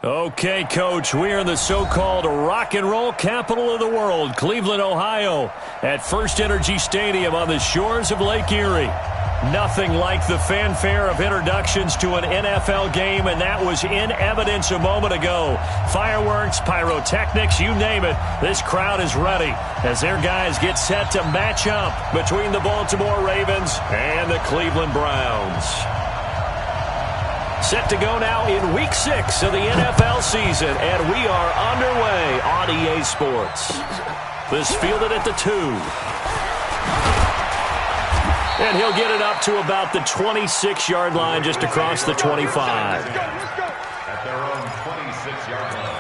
Okay, Coach, we're in the so-called rock and roll capital of the world, Cleveland, Ohio, at First Energy Stadium on the shores of Lake Erie. Nothing like the fanfare of introductions to an NFL game, and that was in evidence a moment ago. Fireworks, pyrotechnics, you name it, this crowd is ready as their guys get set to match up between the Baltimore Ravens and the Cleveland Browns. Set to go now in Week 6 of the NFL season, and we are underway on EA Sports. This fielded at the 2. And he'll get it up to about the 26-yard line, just across the 25. At their own 26-yard line.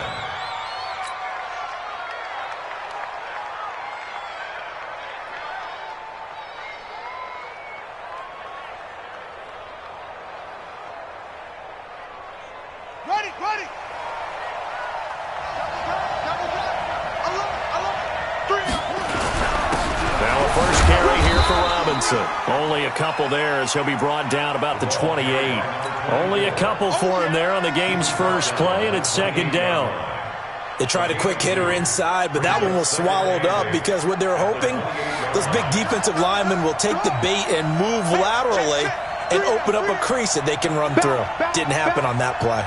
Only a couple there as he'll be brought down about the 28. Only a couple for him there on the game's first play, and it's second down. They tried a quick hitter inside, but that one was swallowed up because what they're hoping, those big defensive linemen will take the bait and move laterally and open up a crease that they can run through. Didn't happen on that play.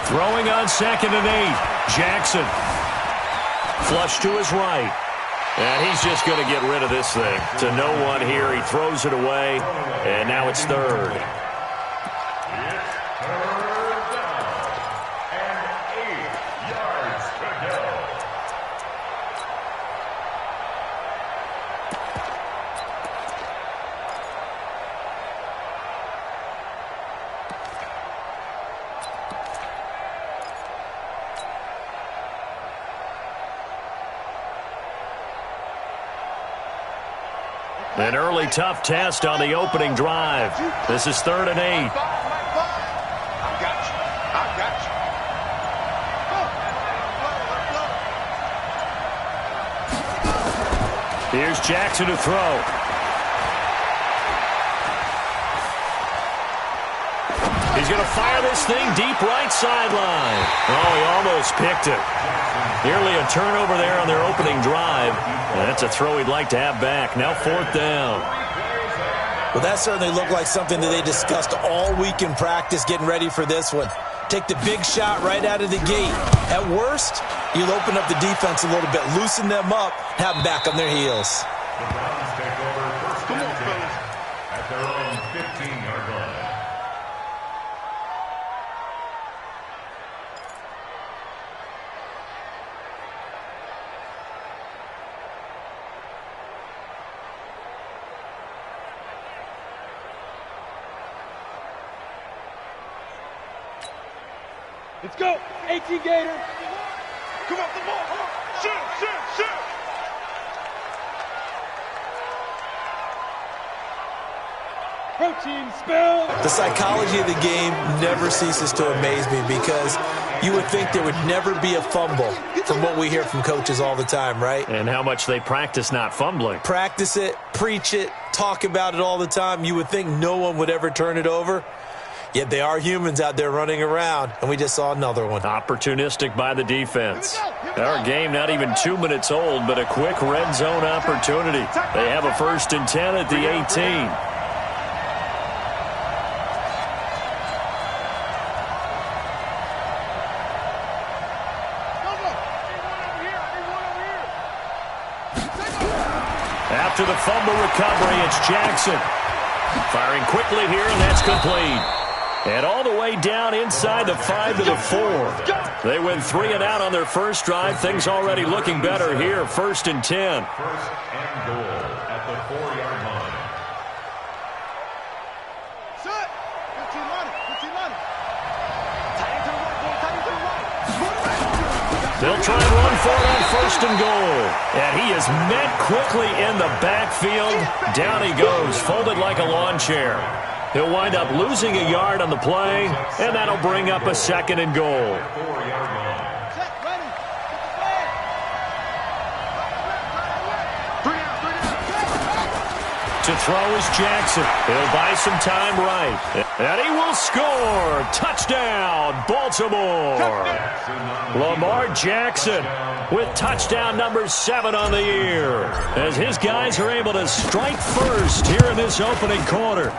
Throwing on 2nd and 8. Jackson. Flush to his right. And he's just going to get rid of this thing. To no one here. He throws it away. And now it's 3rd. It's 3rd down. And 8 yards to go. An early tough test on the opening drive. This is 3rd and 8. I got you. Here's Jackson to throw. He's going to fire this thing deep right sideline. Oh, he almost picked it. Nearly a turnover there on their opening drive. And that's a throw he'd like to have back. Now 4th down. Well, that certainly looked like something that they discussed all week in practice getting ready for this one. Take the big shot right out of the gate. At worst, you'll open up the defense a little bit, loosen them up, have them back on their heels. The Browns take over 1st and 10 at their own 15-yard line. Let's go, 18 Gator. Come on, come on, come on. Shoot. Protein spill. The psychology of the game never ceases to amaze me because you would think there would never be a fumble from what we hear from coaches all the time, right? And how much they practice not fumbling. Practice it, preach it, talk about it all the time. You would think no one would ever turn it over. Yet they are humans out there running around, and we just saw another one. Opportunistic by the defense. Our game not even 2 minutes old, but a quick red zone opportunity. They have a 1st and 10 at the 18. After the fumble recovery, it's Jackson. Firing quickly here, and that's complete. And all the way down inside the 5 to the 4. They win 3 and out on their first drive. Things already looking better here. 1st and 10. 1st and goal at the 4-yard line. Set. 15 line. They'll try and run for it on 1st and goal. And he is met quickly in the backfield. Down he goes, folded like a lawn chair. He'll wind up losing a yard on the play, and that'll bring up a 2nd and goal. To throw is Jackson. He'll buy some time right. And he will score. Touchdown, Baltimore. Lamar Jackson with touchdown number 7 on the year, as his guys are able to strike first here in this opening quarter.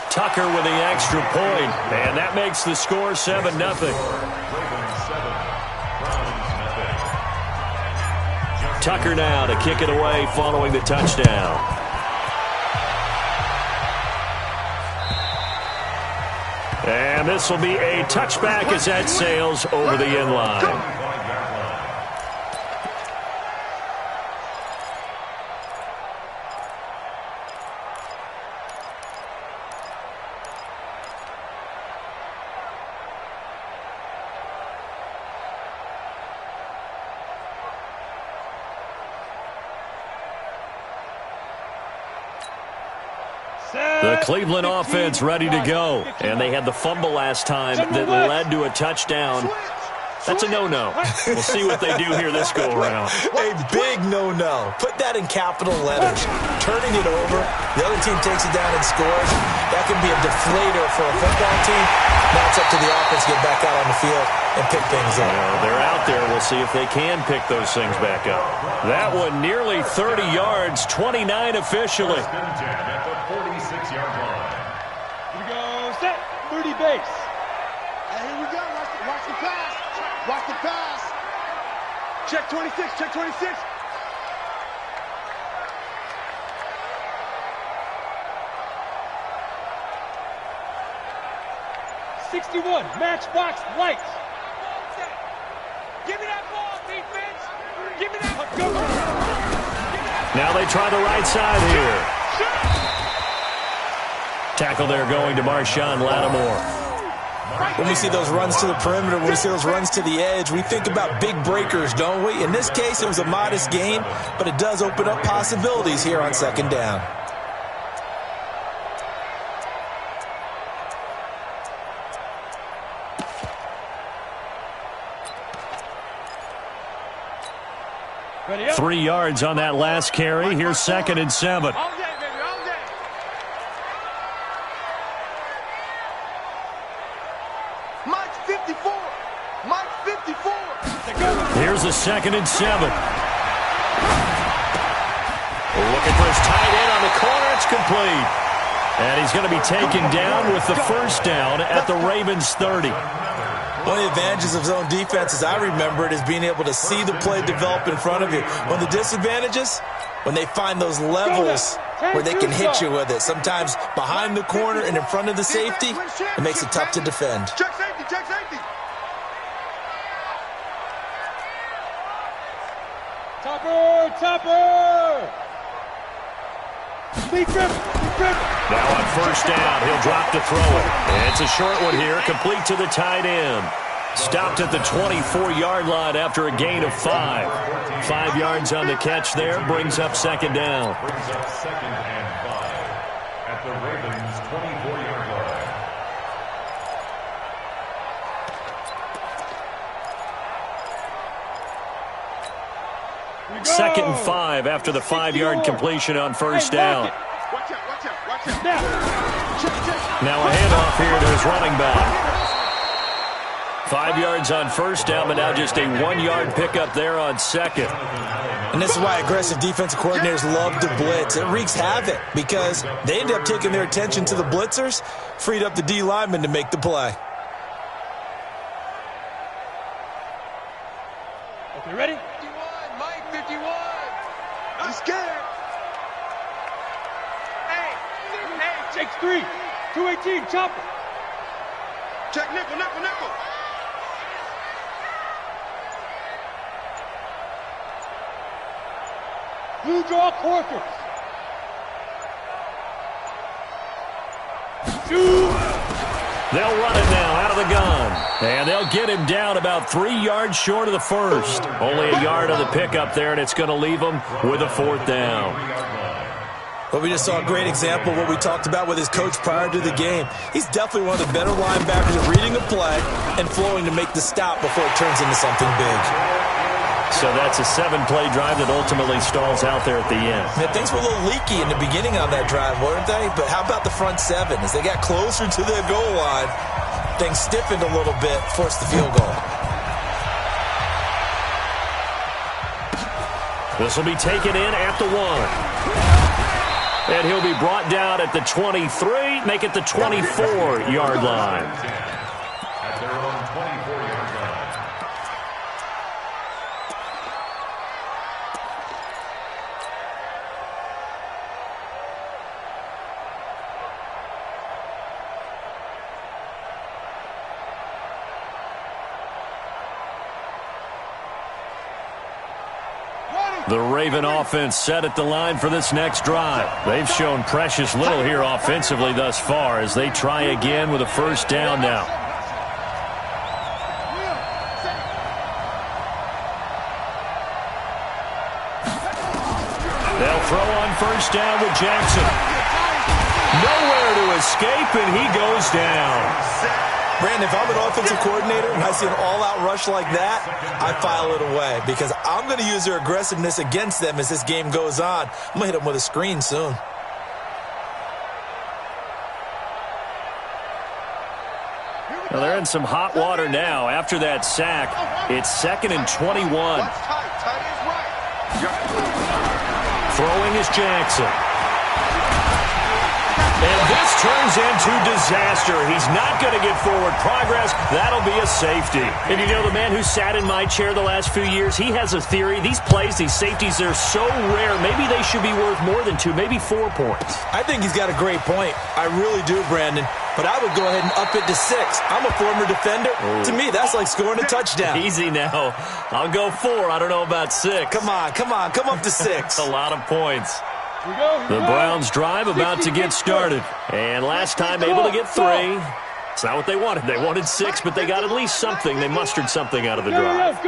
Tucker with the extra point, and that makes the score 7-0. Tucker now to kick it away following the touchdown. And this will be a touchback as that sails over the end line. The Cleveland offense ready to go. And they had the fumble last time that led to a touchdown. That's a no-no. We'll see what they do here this go-around. A big no-no. Put that in capital letters. Turning it over, the other team takes it down and scores. That can be a deflator for a football team. Now it's up to the offense to get back out on the field and pick things up. They're out there. We'll see if they can pick those things back up. That one nearly 30 yards, 29 officially. At the 46-yard line. Here we go. Set. 30 base. Here we go. Watch the pass. Watch the pass. Check 26. Check 26. '61. Matchbox lights. Give me that ball, defense. Give me that. Now they try the right side here. Tackle there going to Marshawn Lattimore. When we see those runs to the perimeter, when we see those runs to the edge, we think about big breakers, don't we? In this case, it was a modest gain, but it does open up possibilities here on second down. Ready up. 3 yards on that last carry. Here's 2nd and 7. All day, baby, all day. Mike 54. Mike 54. Here's a 2nd and 7. Looking for his tight end on the corner. It's complete. And he's going to be taken down with the first down at the Ravens 30. One of the advantages of zone defense, as I remember it, is being able to see the play develop in front of you. One of the disadvantages, when they find those levels where they can hit you with it. Sometimes behind the corner and in front of the safety, it makes it tough to defend. Check safety, check safety. Topper. Speed grip. Now on first down, he'll drop to throw it. And it's a short one here, complete to the tight end. Stopped at the 24-yard line after a gain of 5. 5 yards on the catch there, brings up second down. Brings up 2nd and 5 at the Ravens' 24-yard line. 2nd and 5 after the 5-yard completion on first down. Watch out. Now a handoff here to his running back. 5 yards on first down, but now just a 1-yard pickup there on second. And this is why aggressive defensive coordinators love to blitz. It wreaks havoc because they end up taking their attention to the blitzers, freed up the D lineman to make the play. Okay, ready? 51, Mike 51. I'm scared. Hey, Takes 3. 218. Chopper. check nickel. Blue draw Corkers. 2. They'll run it now out of the gun. And they'll get him down about 3 yards short of the first. Only a yard on the pickup there, and it's going to leave him with a 4th down. But we just saw a great example of what we talked about with his coach prior to the game. He's definitely one of the better linebackers at reading a play and flowing to make the stop before it turns into something big. So that's a 7-play drive that ultimately stalls out there at the end. Man, things were a little leaky in the beginning on that drive, weren't they? But how about the front 7? As they got closer to the goal line, things stiffened a little bit, forced the field goal. This will be taken in at the 1. And he'll be brought down at the 23, make it the 24-yard line. At their own 24-yard line. The Raven offense set at the line for this next drive. They've shown precious little here offensively thus far as they try again with a first down now. They'll throw on first down with Jackson. Nowhere to escape, and he goes down. Brandon, if I'm an offensive coordinator and I see an all-out rush like that, I file it away because I'm going to use their aggressiveness against them as this game goes on. I'm going to hit them with a screen soon. Well, they're in some hot water now. After that sack, it's 2nd and 21. Throwing is Jackson. And this turns into disaster. He's not going to get forward progress. That'll be a safety. And you know, the man who sat in my chair the last few years, he has a theory. These plays, these safeties, they're so rare. Maybe they should be worth more than 2, maybe 4 points. I think he's got a great point. I really do, Brandon. But I would go ahead and up it to 6. I'm a former defender. Ooh. To me, that's like scoring a touchdown. Easy now. I'll go 4. I don't know about 6. Come on. Come up to 6. A lot of points. The Browns drive about to get started. And last time able to get 3. It's not what they wanted. They wanted 6, but they got at least something. They mustered something out of the drive.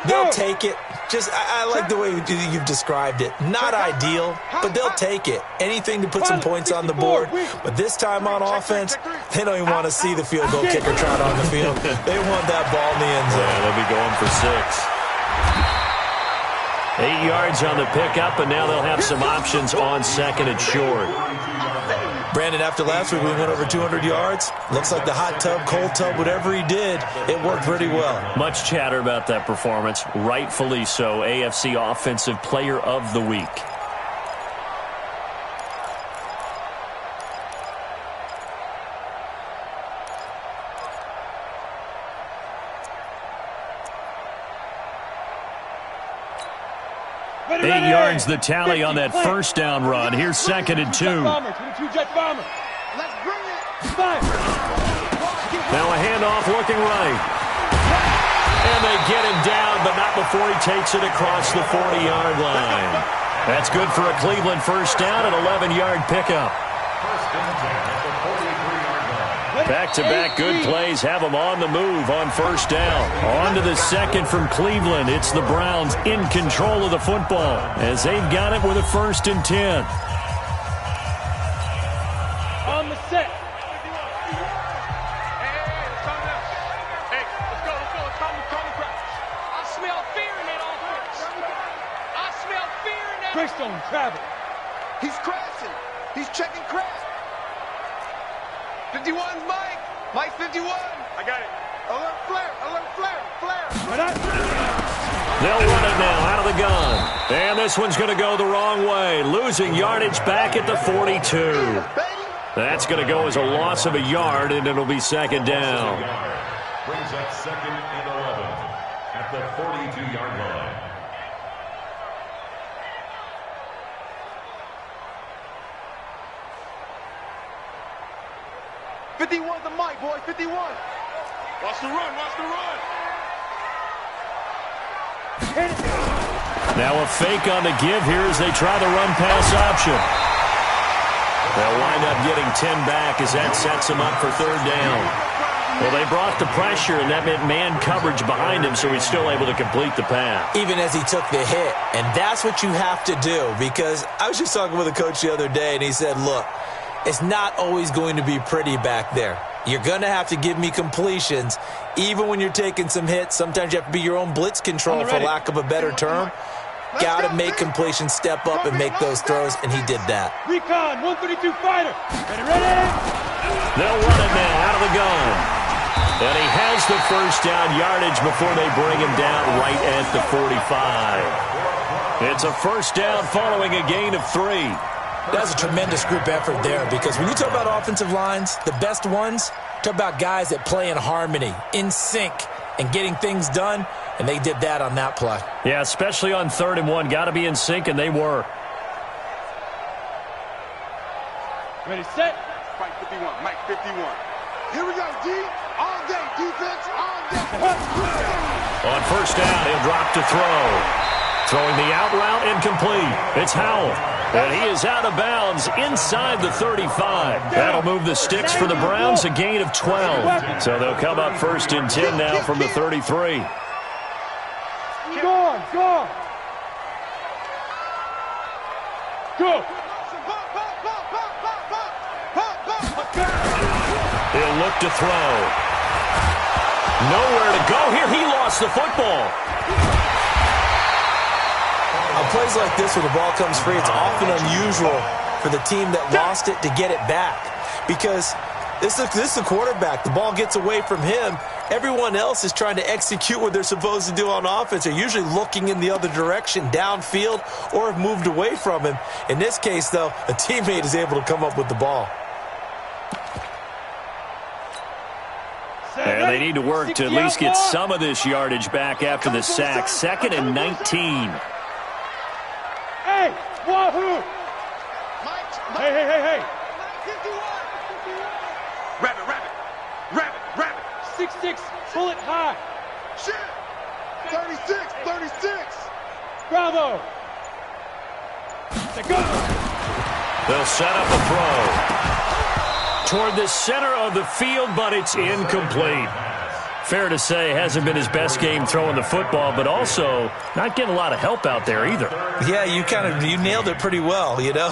They'll take it. I like the way you've described it. Not ideal, but they'll take it. Anything to put some points on the board. But this time on offense, they don't even want to see the field goal kicker trot on the field. They want that ball in the end zone. Yeah, they'll be going for 6. 8 yards on the pickup, and now they'll have some options on 2nd and short. Brandon, after last week, we went over 200 yards. Looks like the hot tub, cold tub, whatever he did, it worked pretty well. Much chatter about that performance. Rightfully so. AFC Offensive Player of the Week. Ready, 8 yards the tally on that first down run. Here's 2nd and 2. Let's bring it. Now a handoff looking right. And they get him down, but not before he takes it across the 40-yard line. That's good for a Cleveland first down, an 11-yard pickup. First and 10 at the 43-yard line. Back-to-back good plays have them on the move on first down. On to the second from Cleveland. It's the Browns in control of the football as they've got it with a 1st and 10. On the set. Greystone travel. He's crashing. He's checking crash. 51's Mike. Mike 51. I got it. Alert flare. Alert flare. Flare. They'll run it now out of the gun. And this one's going to go the wrong way. Losing yardage back at the 42. That's going to go as a loss of a yard, and it'll be 2nd down. Brings up 2nd and 11 at the 42-yard line. 51's the mic, boy. 51. Watch the run. Watch the run. Now a fake on the give here as they try the run-pass option. They'll wind up getting 10 back as that sets them up for 3rd down. Well, they brought the pressure, and that meant man coverage behind him, so he's still able to complete the pass. Even as he took the hit. And that's what you have to do, because I was just talking with a coach the other day, and he said, look, it's not always going to be pretty back there. You're going to have to give me completions. Even when you're taking some hits, sometimes you have to be your own blitz control, for lack of a better term. Got to make completions, step up and make those throws, and he did that. Recon, 132 fighter. Ready? They'll run it now out of the gun. And he has the first down yardage before they bring him down right at the 45. It's a first down following a gain of 3. That's a tremendous group effort there, because when you talk about offensive lines, the best ones, talk about guys that play in harmony, in sync, and getting things done, and they did that on that play. Yeah, especially on 3rd and 1. Got to be in sync, and they were. Ready, set. Mike 51, Mike 51. Here we go, D. All day, defense, all day. On first down, he'll drop to throw. Throwing the out route incomplete. It's Howell. And he is out of bounds inside the 35. That'll move the sticks for the Browns, a gain of 12. So they'll come up 1st and 10 now from the 33. Go on, go on. Go. He'll look to throw. Nowhere to go here. He lost the football. On plays like this where the ball comes free, it's often unusual for the team that lost it to get it back, because this is the quarterback. The ball gets away from him. Everyone else is trying to execute what they're supposed to do on offense. They're usually looking in the other direction, downfield, or have moved away from him. In this case, though, a teammate is able to come up with the ball. And they need to work to at least get some of this yardage back after the sack. 2nd and 19. Hey, wahoo! Hey. Rabbit. 6'6", bullet high. Shit. 36. Bravo. Go. They'll set up a throw toward the center of the field, but it's incomplete. Fair to say, hasn't been his best game throwing the football, but also not getting a lot of help out there either. Yeah, you nailed it pretty well, you know.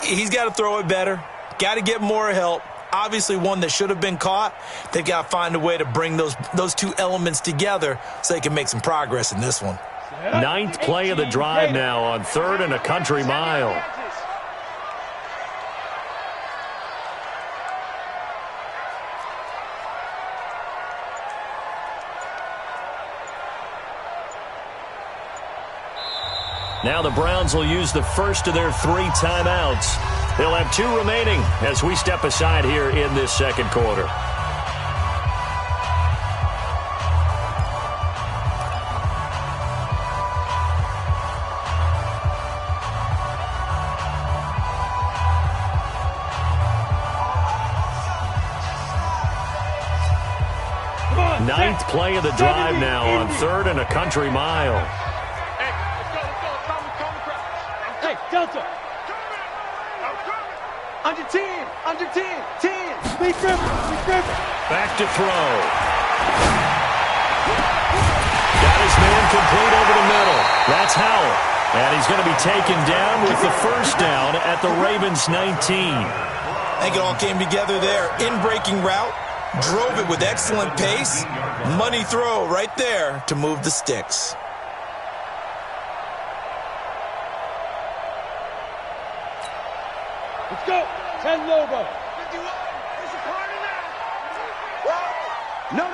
He's got to throw it better, got to get more help. Obviously one that should have been caught. They've got to find a way to bring those two elements together so they can make some progress in this one. 9th play of the drive now on 3rd and a country mile. Now the Browns will use the first of their 3 timeouts. They'll have 2 remaining as we step aside here in this second quarter. Ninth play of the drive now on 3rd and a country mile. Delta. Under 10. Lee Griffin. Back to throw. Got his man complete over the middle. That's Howell. And he's going to be taken down with the first down at the Ravens 19. I think it all came together there. In-breaking route. Drove it with excellent pace. Money throw right there to move the sticks. Let's go. 10 Lobo. 51. It's a party now. No.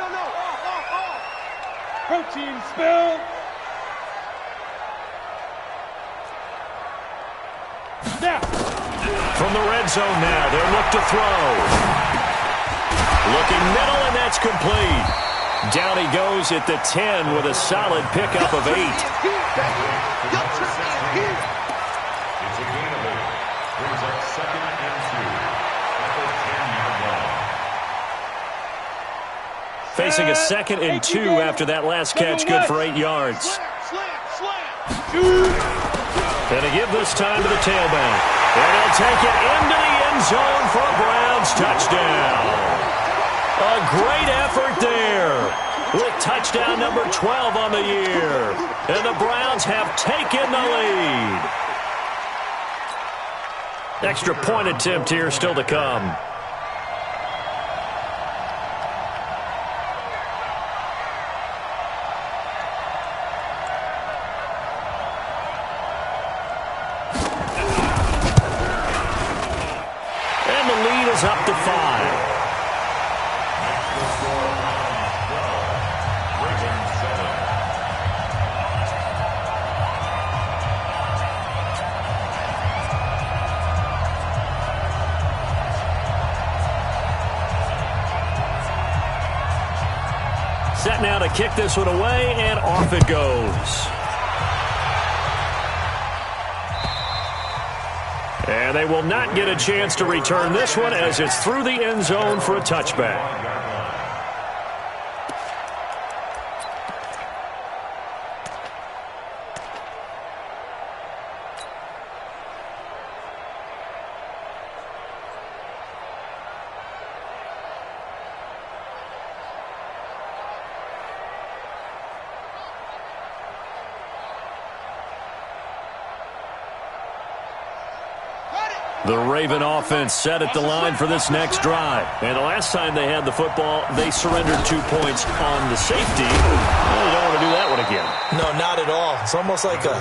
Protein spill. Now. From the red zone now, they'll look to throw. Looking middle, and that's complete. Down he goes at the 10 with a solid pickup of 8. Facing a 2nd and 2 after that last catch, good for 8 yards. And to give this time to the tailback. And he'll take it into the end zone for a Browns touchdown. A great effort there with touchdown number 12 on the year. And the Browns have taken the lead. Extra point attempt here still to come. is up to 5. Set now to kick this one away, and off it goes. And they will not get a chance to return this one as it's through the end zone for a touchback. The Raven offense set at the line for this next drive. And the last time they had the football, they surrendered 2 points on the safety. Well, you don't want to do that one again. No, not at all. It's almost like a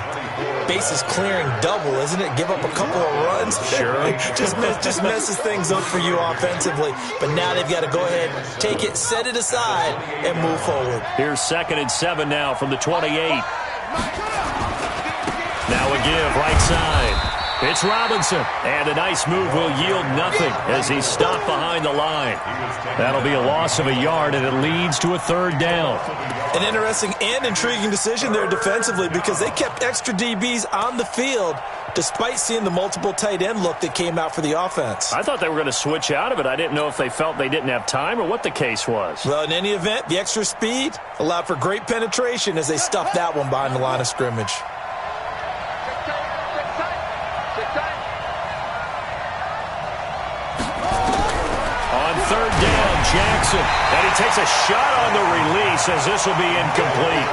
bases clearing double, isn't it? Give up a couple of runs. Sure. just messes things up for you offensively. But now they've got to go ahead, take it, set it aside, and move forward. Here's 2nd and 7 now from the 28. Now a give, right side. It's Robinson, and a nice move will yield nothing as he's stopped behind the line. That'll be a loss of a yard, and it leads to a 3rd down. An interesting and intriguing decision there defensively because they kept extra DBs on the field despite seeing the multiple tight end look that came out for the offense. I thought they were going to switch out of it. I didn't know if they felt they didn't have time or what the case was. Well, in any event, the extra speed allowed for great penetration as they stuffed that one behind the line of scrimmage. Jackson, and he takes a shot on the release as this will be incomplete.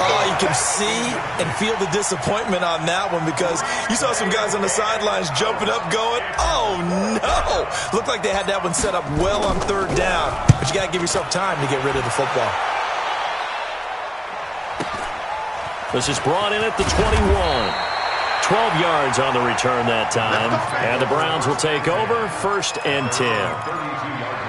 Oh, you can see and feel the disappointment on that one because you saw some guys on the sidelines jumping up going, oh no! Looked like they had that one set up well on 3rd down, but you got to give yourself time to get rid of the football. This is brought in at the 21. 12 yards on the return that time, and the Browns will take over 1st and 10.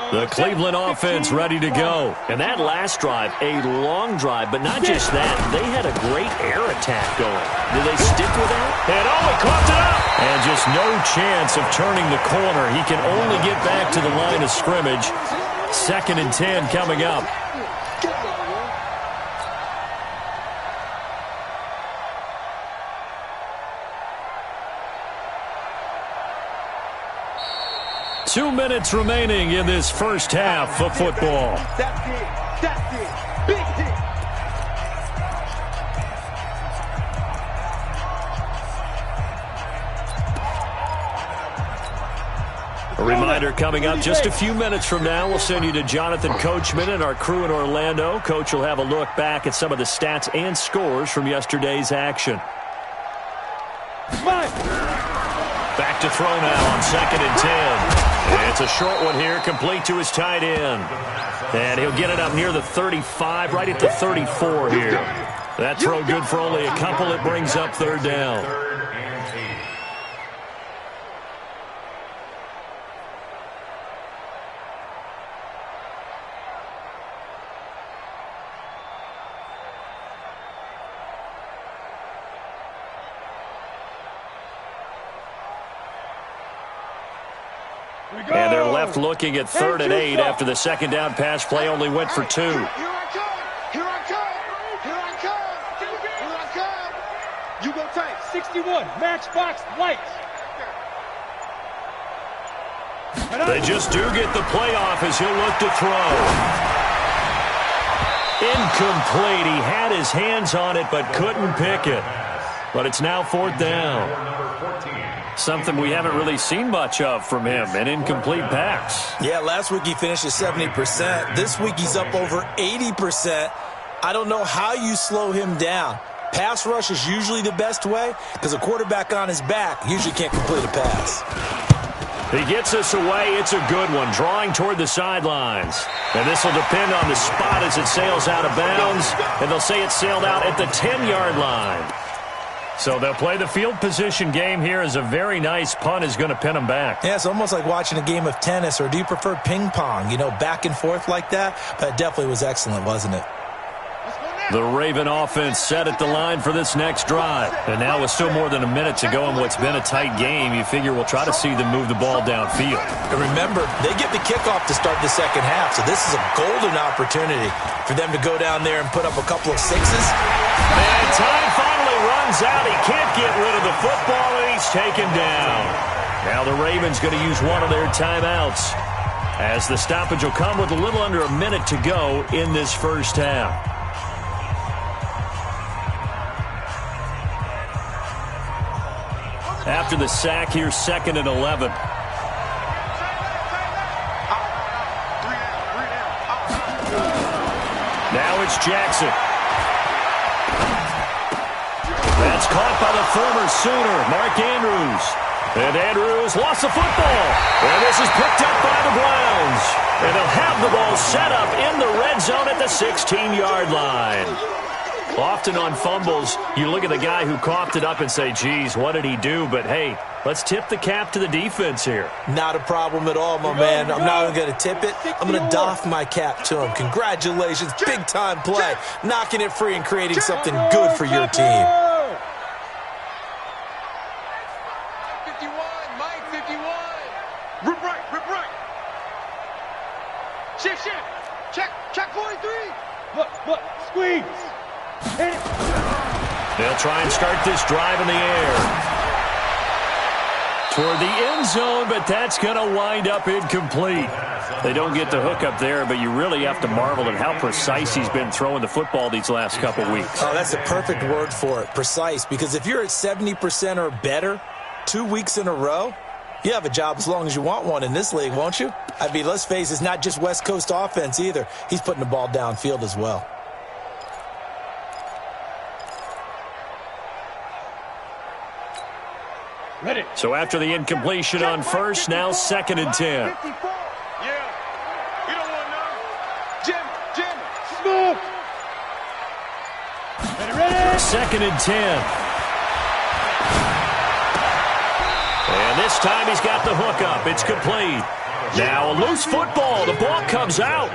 The Cleveland offense ready to go. And that last drive, a long drive, but not just that. They had a great air attack going. Do they stick with that? And he caught it up! And just no chance of turning the corner. He can only get back to the line of scrimmage. 2nd and 10 coming up. Two minutes remaining in this first half of football. That's it. That's it. Big hit. A reminder coming up just a few minutes from now. We'll send you to Jonathan Coachman and our crew in Orlando. Coach will have a look back at some of the stats and scores from yesterday's action. Back to throw now on 2nd and 10. It's a short one here, complete to his tight end. And he'll get it up near the 35, right at the 34 here. That throw good for only a couple. It brings up 3rd down. And they're left looking at 3rd and 8 after the 2nd down pass play only went for 2. Here I come. Here I come. Here I come. Here I come. You go tight. 61. Matchbox lights. They just do get the playoff as he'll look to throw. Incomplete. He had his hands on it but couldn't pick it. But it's now 4th down. Something we haven't really seen much of from him, an incomplete pass. Yeah, last week he finished at 70%. This week he's up over 80%. I don't know how you slow him down. Pass rush is usually the best way because a quarterback on his back usually can't complete a pass. He gets us away. It's a good one, drawing toward the sidelines. And this will depend on the spot as it sails out of bounds. And they'll say it sailed out at the 10-yard line. So they'll play the field position game here as a very nice punt is going to pin them back. Yeah, it's almost like watching a game of tennis, or do you prefer ping pong? You know, back and forth like that? But it definitely was excellent, wasn't it? The Raven offense set at the line for this next drive. And now with still more than a minute to go in what's been a tight game, you figure we'll try to see them move the ball downfield. And remember, they get the kickoff to start the second half, so this is a golden opportunity for them to go down there and put up a couple of sixes. And time finally runs out. He can't get rid of the football, and he's taken down. Now the Ravens going to use one of their timeouts, as the stoppage will come with a little under a minute to go in this first half. After the sack here, 2nd and 11. Now it's Jackson. That's caught by the former Sooner, Mark Andrews. And Andrews lost the football. And this is picked up by the Browns. And they'll have the ball set up in the red zone at the 16-yard line. Often on fumbles, you look at the guy who coughed it up and say, geez, what did he do? But, hey, let's tip the cap to the defense here. Not a problem at all, my man. I'm not even going to tip it. I'm going to doff my cap to him. Congratulations. Big-time play. Knocking it free and creating something good for your team. 51, Mike, 51. Rip right, rip right. Shift, shift. Check 43. Look, squeeze. They'll try and start this drive in the air toward the end zone, but that's going to wind up incomplete. They don't get the hook up there, but you really have to marvel at how precise he's been throwing the football these last couple weeks. Oh, that's the perfect word for it, precise, because if you're at 70% or better 2 weeks in a row, you have a job as long as you want one in this league, won't you? I mean, let's face it, it's not just West Coast offense either. He's putting the ball downfield as well. Ready. So after the incompletion on first, now 2nd and 10. Yeah. You don't want none. Jim. Smoke. Ready. 2nd and 10. And this time he's got the hook up. It's complete. Now a loose football. The ball comes out.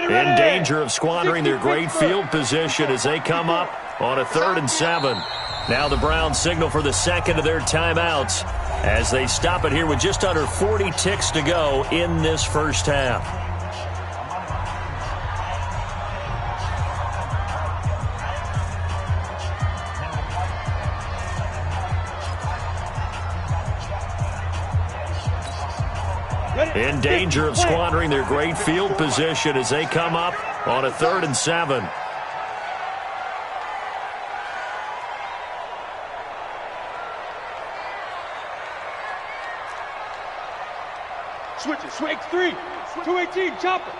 In danger of squandering their great field position as they come up on a 3rd and 7. Now the Browns signal for the second of their timeouts as they stop it here with just under 40 ticks to go in this first half. In danger of squandering their great field position as they come up on a 3rd and 7. Switch it. Switch 3. 218. Chop it.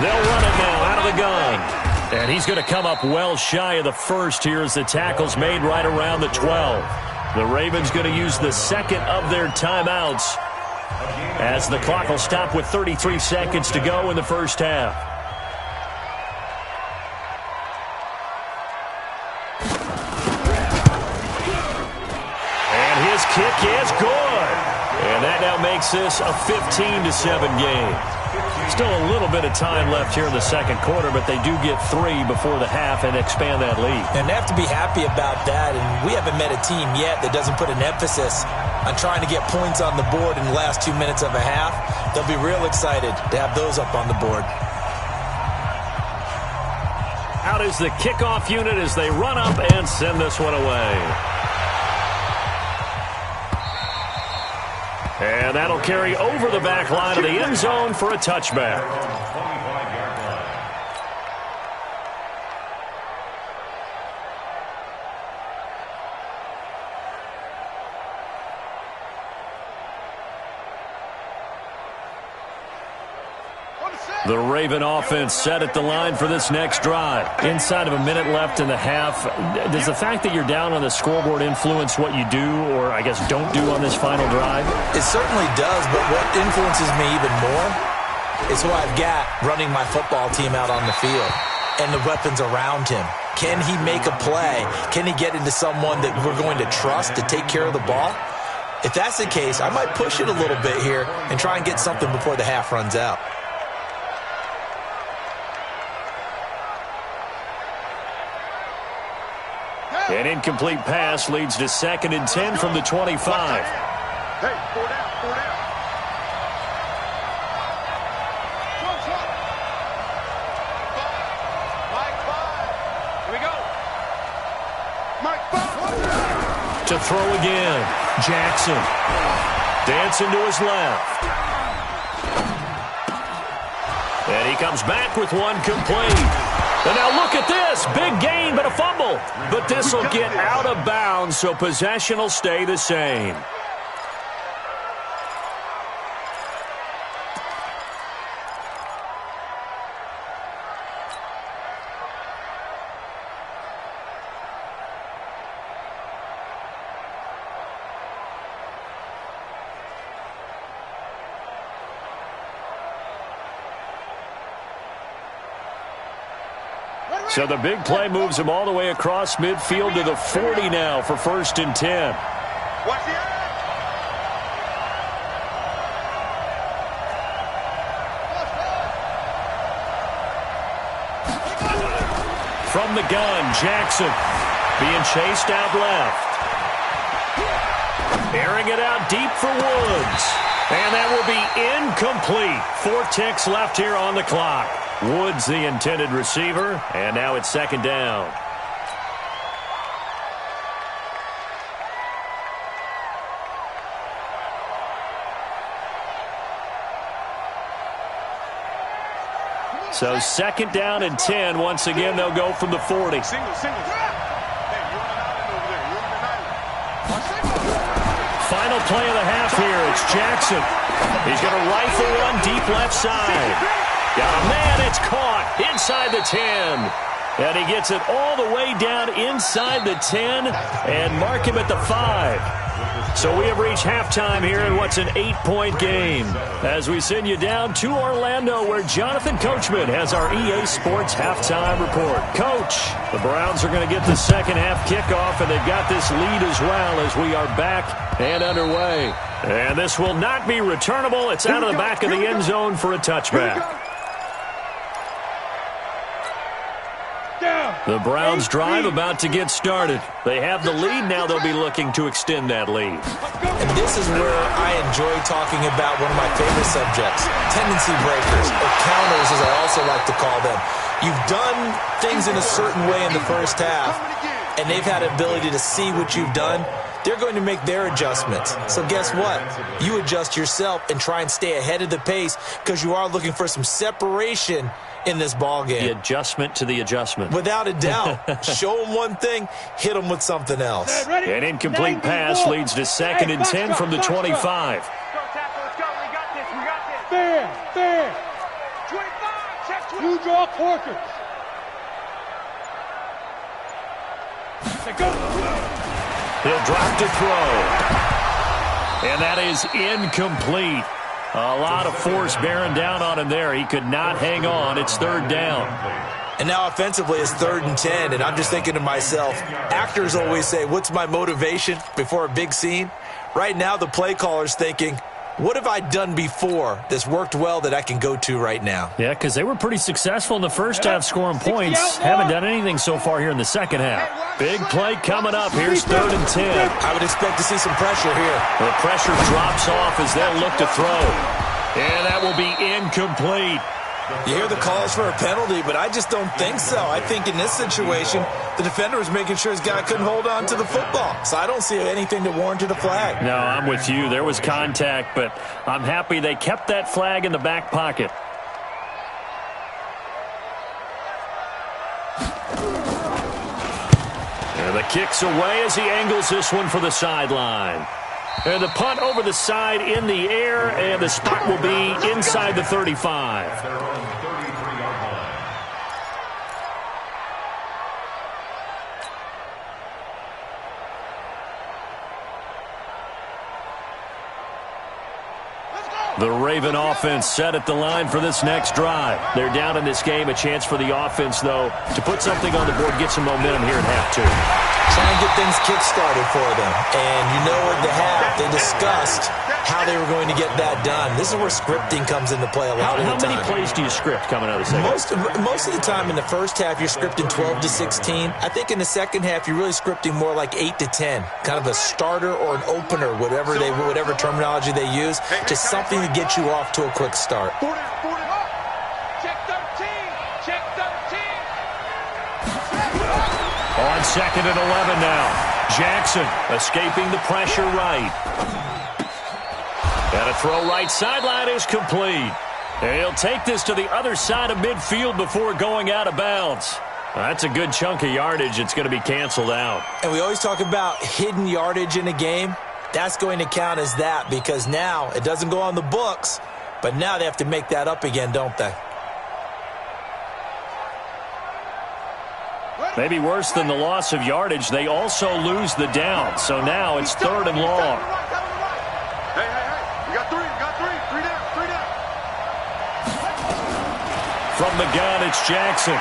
They'll run it now out of the gun. And he's going to come up well shy of the first here as the tackle's made right around the 12. The Ravens going to use the second of their timeouts as the clock will stop with 33 seconds to go in the first half. And his kick is good. And that now makes this a 15-7 game. Still a little bit of time left here in the second quarter, but they do get 3 before the half and expand that lead. And they have to be happy about that, and we haven't met a team yet that doesn't put an emphasis on trying to get points on the board in the last 2 minutes of a half. They'll be real excited to have those up on the board. Out is the kickoff unit as they run up and send this one away. And that'll carry over the back line of the end zone for a touchback. The Raven offense set at the line for this next drive. Inside of a minute left in the half, does the fact that you're down on the scoreboard influence what you do, or I guess don't do on this final drive? It certainly does, but what influences me even more is who I've got running my football team out on the field and the weapons around him. Can he make a play? Can he get into someone that we're going to trust to take care of the ball? If that's the case, I might push it a little bit here and try and get something before the half runs out. An incomplete pass leads to 2nd and 10 from the 25. Hey, 4 down, 4 down. Mike 5. Here we go. Mike 5. To throw again. Jackson. Dancing to his left. And he comes back with one complete. And now look at this. Big gain, but a fumble. But this will get out of bounds, so possession will stay the same. So the big play moves him all the way across midfield to the 40 now for 1st and 10. Watch the eye. From the gun, Jackson being chased out left. Airing it out deep for Woods. And that will be incomplete. 4 ticks left here on the clock. Woods the intended receiver, and now it's 2nd down. So 2nd down and 10. Once again, they'll go from the 40. Single. Hey, you're on an island over there. You're on an island. Final play of the half here. It's Jackson. He's going to rifle one deep left side. Oh, man, it's caught inside the 10. And he gets it all the way down inside the 10 and mark him at the 5. So we have reached halftime here in what's an 8-point game. As we send you down to Orlando, where Jonathan Coachman has our EA Sports halftime report. Coach, the Browns are going to get the second half kickoff, and they've got this lead as well as we are back and underway. And this will not be returnable. It's out of the back of the end zone for a touchback. The Browns drive about to get started. They have the lead. Now they'll be looking to extend that lead. And this is where I enjoy talking about one of my favorite subjects, tendency breakers, or counters as I also like to call them. You've done things in a certain way in the first half, and they've had an ability to see what you've done. They're going to make their adjustments. So guess what? You adjust yourself and try and stay ahead of the pace because you are looking for some separation in this ball game. The adjustment to the adjustment. Without a doubt. Show them one thing, hit them with something else. An incomplete pass leads to 2nd and 10 from the 25. Let's go. We got this. Fair. 25. Check 25. You draw Corker. He'll drop to throw. And that is incomplete. A lot of force bearing down on him there. He could not hang on. It's 3rd down. And now offensively it's 3rd and 10, and I'm just thinking to myself, actors always say, what's my motivation before a big scene? Right now the play caller's thinking, what have I done before that's worked well that I can go to right now? Yeah, because they were pretty successful in the first half scoring points. Haven't done anything so far here in the second half. Big play coming up. Here's 3rd and 10. I would expect to see some pressure here. The pressure drops off as they'll look to throw. And that will be incomplete. You hear the calls for a penalty, but I just don't think so. I think in this situation, the defender was making sure his guy couldn't hold on to the football. So I don't see anything that warranted a flag. No, I'm with you. There was contact, but I'm happy they kept that flag in the back pocket. And the kick's away as he angles this one for the sideline. And the punt over the side in the air, and the spot will be inside the 35. The Raven offense set at the line for this next drive. They're down in this game. A chance for the offense, though, to put something on the board, get some momentum here in half two. Try and get things kick-started for them. And you know at the half, they discussed how they were going to get that done. This is where scripting comes into play a lot of the time. How many plays do you script coming out of the second? Most of the time in the first half, you're scripting 12 to 16. I think in the second half, you're really scripting more like 8 to 10. Kind of a starter or an opener, whatever terminology they use. Just something to get you off to a quick start. Check 13. Check 13. On 2nd and 11 now. Jackson escaping the pressure right. And a throw right sideline is complete. And he'll take this to the other side of midfield before going out of bounds. That's a good chunk of yardage. It's going to be canceled out. And we always talk about hidden yardage in a game. That's going to count as that because now it doesn't go on the books, but now they have to make that up again, don't they? Maybe worse than the loss of yardage, they also lose the down. So now it's 3rd and long. Hey. We got three. Three down. From the gun, it's Jackson.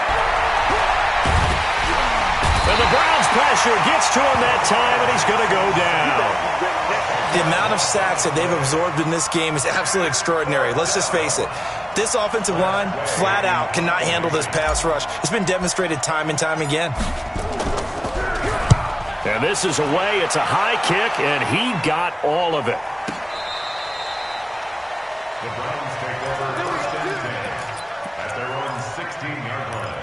And the Browns pressure gets to him that time, and he's going to go down. The amount of sacks that they've absorbed in this game is absolutely extraordinary. Let's just face it. This offensive line, flat out, cannot handle this pass rush. It's been demonstrated time and time again. And this is away. It's a high kick, and he got all of it. The Browns take over 1st and 10 at their own 16-yard line.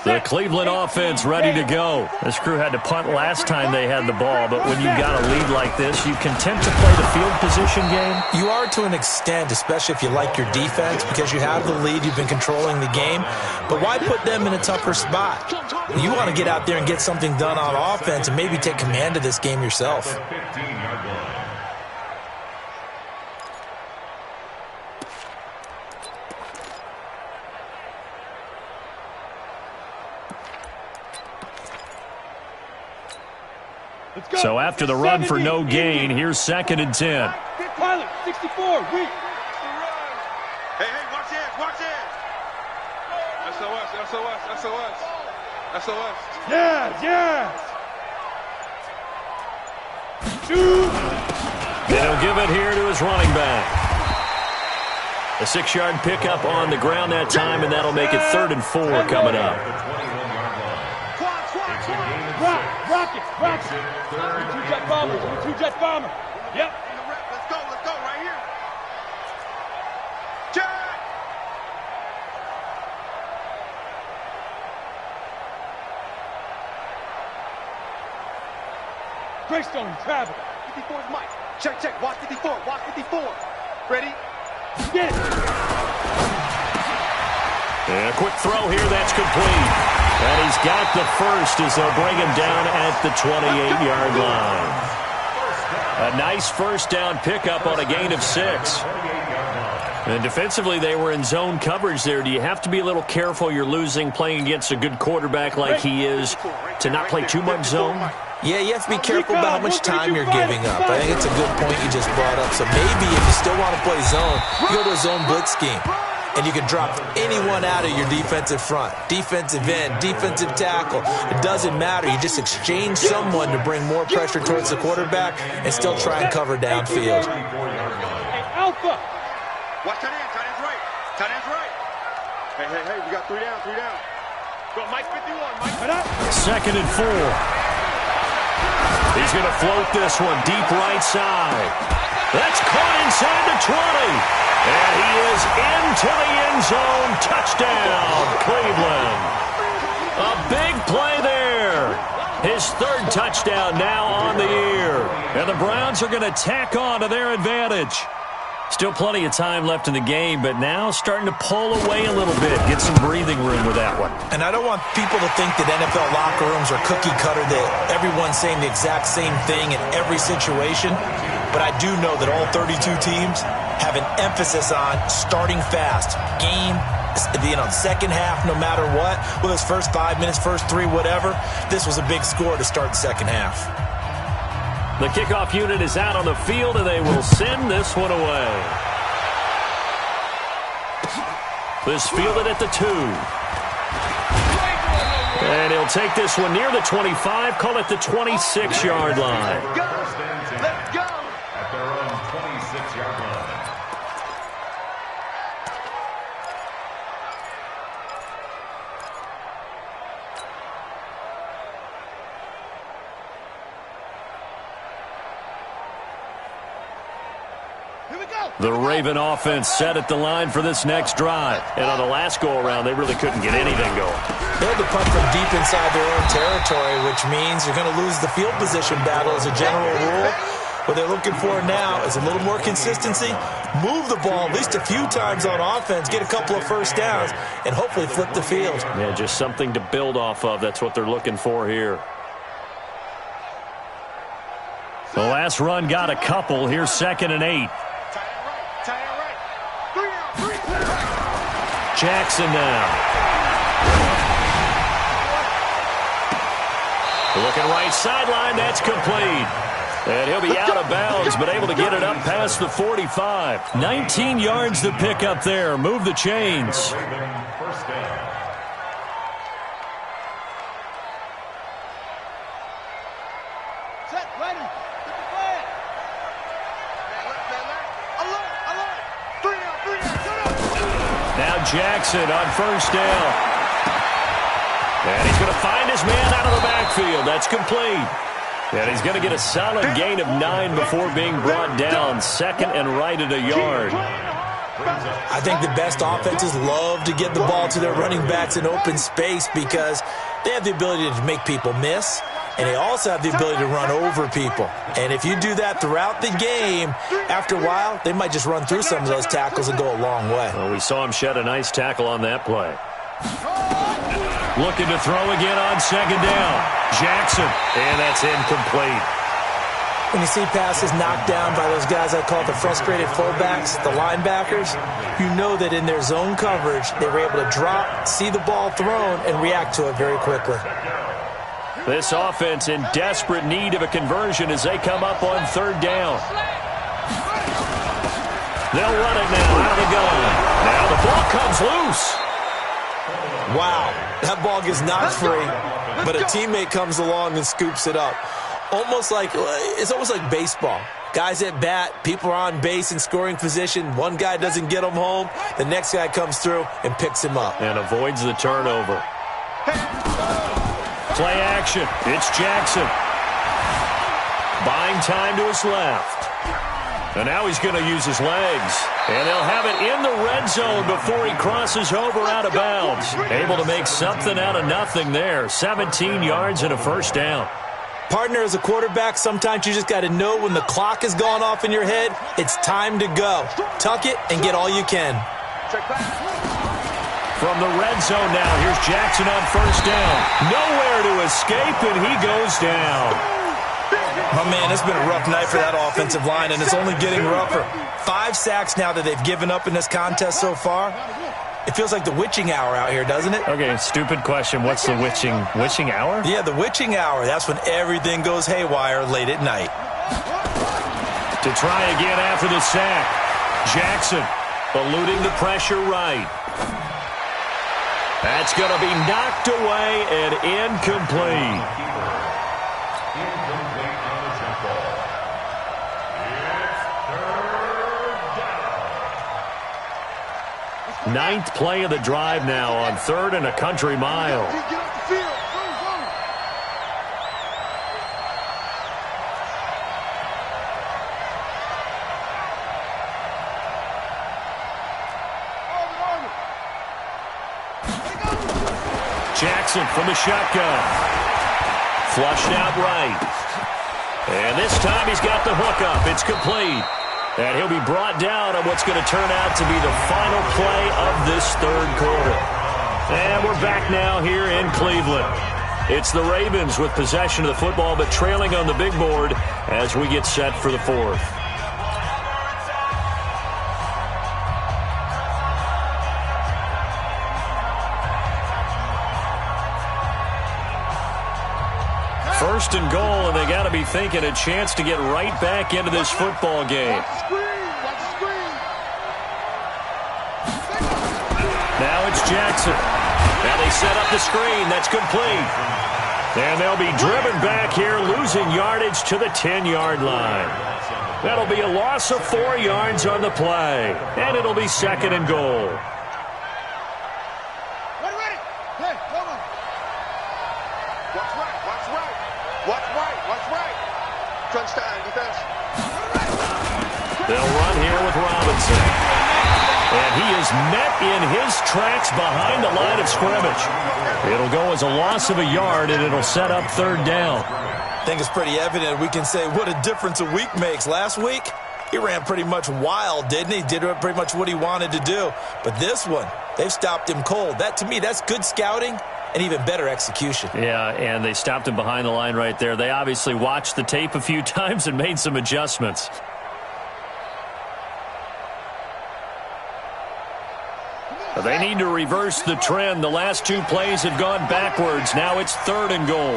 The Cleveland offense ready to go. This crew had to punt last time they had the ball, but when you've got a lead like this, you content to play the field position game? You are to an extent, especially if you like your defense, because you have the lead, you've been controlling the game. But why put them in a tougher spot? You want to get out there and get something done on offense and maybe take command of this game yourself. 15-yard line. So after the run for no gain, here's 2nd and 10. Pilot, 64, weak. Hey, watch this. SOS. Yes. Shoot. And he'll give it here to his running back. A 6-yard pickup on the ground that time, and that'll make it 3rd and 4 coming up. Rocket. Two-jet bomber. Yep. Let's go right here. Check. Greystone, travel. 54's Mike. Check. Watch 54. Ready? Get it. And a quick throw here, that's complete. And he's got the first as they'll bring him down at the 28-yard line. A nice first down pickup on a gain of 6. And defensively, they were in zone coverage there. Do you have to be a little careful you're losing playing against a good quarterback like he is to not play too much zone? Yeah, you have to be careful about how much time you're giving up. I think it's a good point you just brought up. So maybe if you still want to play zone, you go to a zone blitz scheme. And you can drop anyone out of your defensive front, defensive end, defensive tackle. It doesn't matter. You just exchange someone to bring more pressure towards the quarterback and still try and cover downfield. Alpha. Watch tight end's right. Hey, we got 3 down. Go, Mike 51, Mike. 2nd and 4. He's going to float this one deep right side. That's caught inside the 20. And he is into the end zone. Touchdown, Cleveland. A big play there. His 3rd touchdown now on the year. And the Browns are going to tack on to their advantage. Still plenty of time left in the game, but now starting to pull away a little bit. Get some breathing room with that one. And I don't want people to think that NFL locker rooms are cookie cutter, that everyone's saying the exact same thing in every situation. But I do know that all 32 teams have an emphasis on starting fast. Game, second half, no matter what. Well, those first 5 minutes, first 3, whatever. This was a big score to start the second half. The kickoff unit is out on the field, and they will send this one away. This fielded at the 2. And he'll take this one near the 25, call it the 26-yard line. Let's go! At their own 26-yard line. The Raven offense set at the line for this next drive. And on the last go-around, they really couldn't get anything going. They had to punt from deep inside their own territory, which means you're going to lose the field position battle as a general rule. What they're looking for now is a little more consistency, move the ball at least a few times on offense, get a couple of first downs, and hopefully flip the field. Yeah, just something to build off of. That's what they're looking for here. The last run got a couple. Here's 2nd and 8. Jackson now. Looking right sideline. That's complete. And he'll be out of bounds, but able to get it up past the 45. 19 yards to pick up there. Move the chains. First down. Set, ready. Get the flag. Alert. 3 down. Shut up. Now Jackson on first down. And he's going to find his man out of the backfield. That's complete. And he's going to get a solid gain of 9 before being brought down. 2nd and right at a yard. I think the best offenses love to get the ball to their running backs in open space because they have the ability to make people miss, and they also have the ability to run over people. And if you do that throughout the game, after a while, they might just run through some of those tackles and go a long way. Well, we saw him shed a nice tackle on that play. Looking to throw again on 2nd down. Jackson, and that's incomplete. When you see passes knocked down by those guys I call the frustrated fullbacks, the linebackers, you know that in their zone coverage, they were able to drop, see the ball thrown, and react to it very quickly. This offense in desperate need of a conversion as they come up on 3rd down. They'll run it now out of the gun. Now the ball comes loose. Wow, that ball gets knocked free, but a teammate comes along and scoops it up. It's almost like baseball. Guys at bat, people are on base in scoring position. One guy doesn't get him home. The next guy comes through and picks him up. And avoids the turnover. Play action. It's Jackson. Buying time to his left. And now he's going to use his legs. And they'll have it in the red zone before he crosses over out of bounds. Able to make something out of nothing there. 17 yards and a first down. Partner, as a quarterback, sometimes you just got to know when the clock has gone off in your head, it's time to go. Tuck it and get all you can. From the red zone now, here's Jackson on first down. Nowhere to escape, and he goes down. Oh, man, it's been a rough night for that offensive line, and it's only getting rougher. 5 sacks now that they've given up in this contest so far. It feels like the witching hour out here, doesn't it? Okay, stupid question. What's the witching hour? Yeah, the witching hour. That's when everything goes haywire late at night. To try again after the sack. Jackson eluding the pressure right. That's going to be knocked away and incomplete. Ninth play of the drive now on 3rd and a country mile. Jackson from the shotgun. Flushed out right. And this time he's got the hookup. It's complete. And he'll be brought down on what's going to turn out to be the final play of this 3rd quarter. And we're back now here in Cleveland. It's the Ravens with possession of the football, but trailing on the big board as we get set for the 4th. First and goal, and they got to be thinking a chance to get right back into this football game. Now it's Jackson. Now they set up the screen. That's complete. And they'll be driven back here, losing yardage to the 10-yard line. That'll be a loss of 4 yards on the play. And it'll be second and goal. Ready. Hey, come on. Watch right. Watch right. Crunch time, defense. They'll run here with Robinson. And he is met in his tracks behind the line of scrimmage. It'll go as a loss of a yard, and it'll set up third down. I think it's pretty evident. We can say what a difference a week makes. Last week, he ran pretty much wild, didn't he? Did pretty much what he wanted to do. But this one, they've stopped him cold. That, to me, that's good scouting and even better execution. Yeah, and they stopped him behind the line right there. They obviously watched the tape a few times and made some adjustments. They need to reverse the trend. The last 2 plays have gone backwards. Now it's third and goal.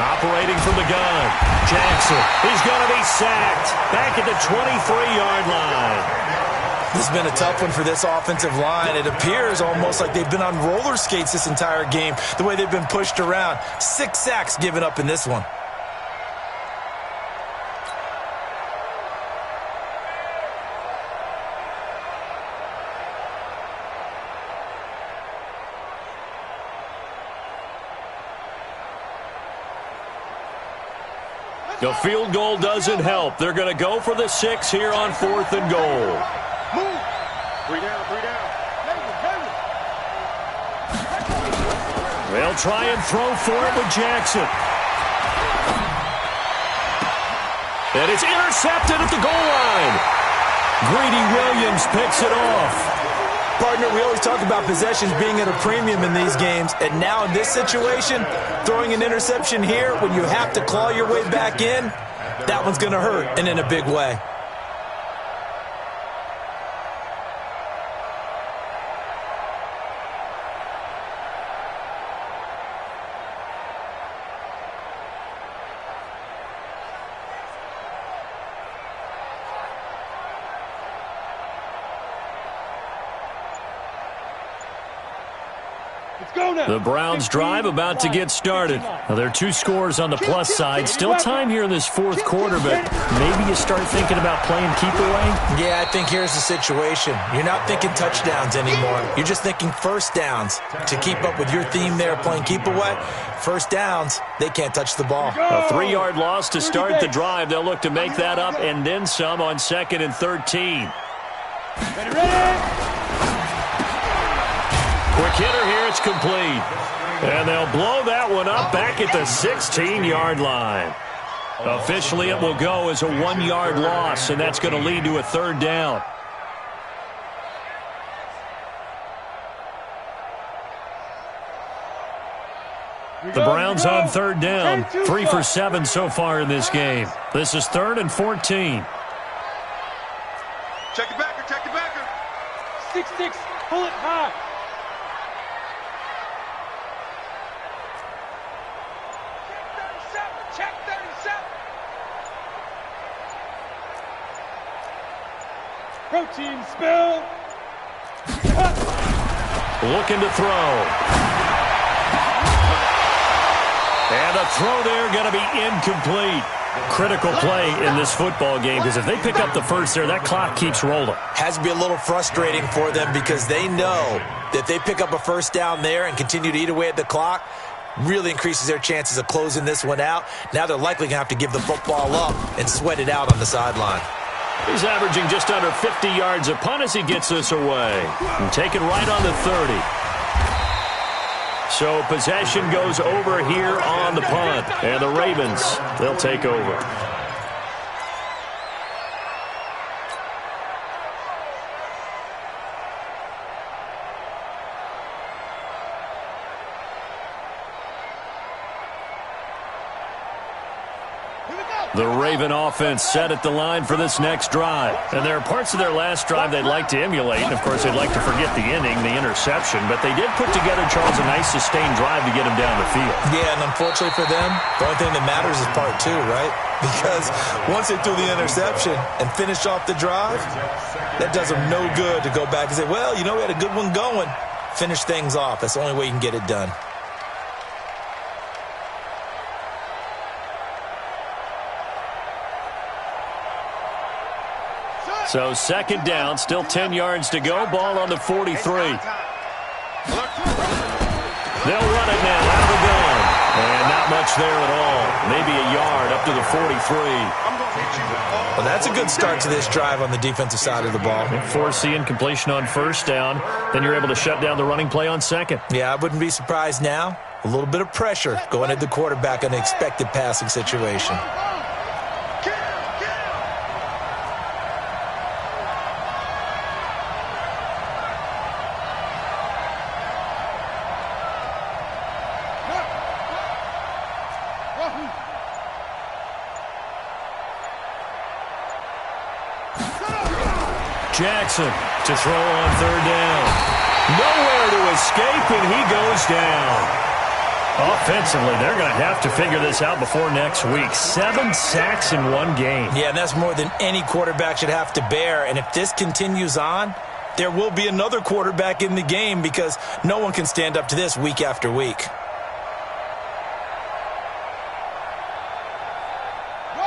Operating from the gun, Jackson. He's going to be sacked back at the 23-yard line. This has been a tough one for this offensive line. It appears almost like they've been on roller skates this entire game, the way they've been pushed around. 6 sacks given up in this one. The field goal doesn't help. They're going to go for the 6 here on 4th and goal. Move. 3 down. They'll try and throw for it with Jackson. And it's intercepted at the goal line. Greedy Williams picks it off. Partner, we always talk about possessions being at a premium in these games, and now in this situation, throwing an interception here when you have to claw your way back in, that one's going to hurt, and in a big way. The Browns drive about to get started. Now, there are 2 scores on the plus side. Still time here in this 4th quarter, but maybe you start thinking about playing keep away? Yeah, I think here's the situation. You're not thinking touchdowns anymore. You're just thinking first downs. To keep up with your theme there, playing keep away, first downs, they can't touch the ball. A 3-yard loss to start the drive. They'll look to make that up and then some on 2nd and 13. Ready. Quick hitter here, it's complete. And they'll blow that one up back at the 16-yard line. Officially, it will go as a 1-yard loss, and that's going to lead to a third down. The Browns on third down, 3 for 7 so far in this game. This is 3rd and 14. Check it backer. 6-6, pull it high. Check 37. Protein spill. Looking to throw. And a throw there going to be incomplete. Critical play in this football game, because if they pick up the first there, that clock keeps rolling. Has to be a little frustrating for them because they know that if they pick up a first down there and continue to eat away at the clock, really increases their chances of closing this one out. Now they're likely going to have to give the football up and sweat it out on the sideline. He's averaging just under 50 yards a punt as he gets this away. And taken right on the 30. So possession goes over here on the punt. And the Ravens, they'll take over. Here we go. The Raven offense set at the line for this next drive. And there are parts of their last drive they'd like to emulate. And, of course, they'd like to forget the inning, the interception. But they did put together, Charles, a nice sustained drive to get them down the field. Yeah, and unfortunately for them, the only thing that matters is part two, right? Because once they threw the interception and finished off the drive, that does them no good to go back and say, well, you know, we had a good one going. Finish things off. That's the only way you can get it done. So second down, still 10 yards to go. Ball on the 43. They'll run it now out of the gun. And not much there at all. Maybe a yard up to the 43. Well, that's a good start to this drive on the defensive side of the ball. Force the incompletion on first down. Then you're able to shut down the running play on second. Yeah, I wouldn't be surprised now. A little bit of pressure going at the quarterback in an expected passing situation. Jackson to throw on third down. Nowhere to escape, and he goes down. Offensively, they're going to have to figure this out before next week. 7 sacks in one game. Yeah, and that's more than any quarterback should have to bear. And if this continues on, there will be another quarterback in the game because no one can stand up to this week after week.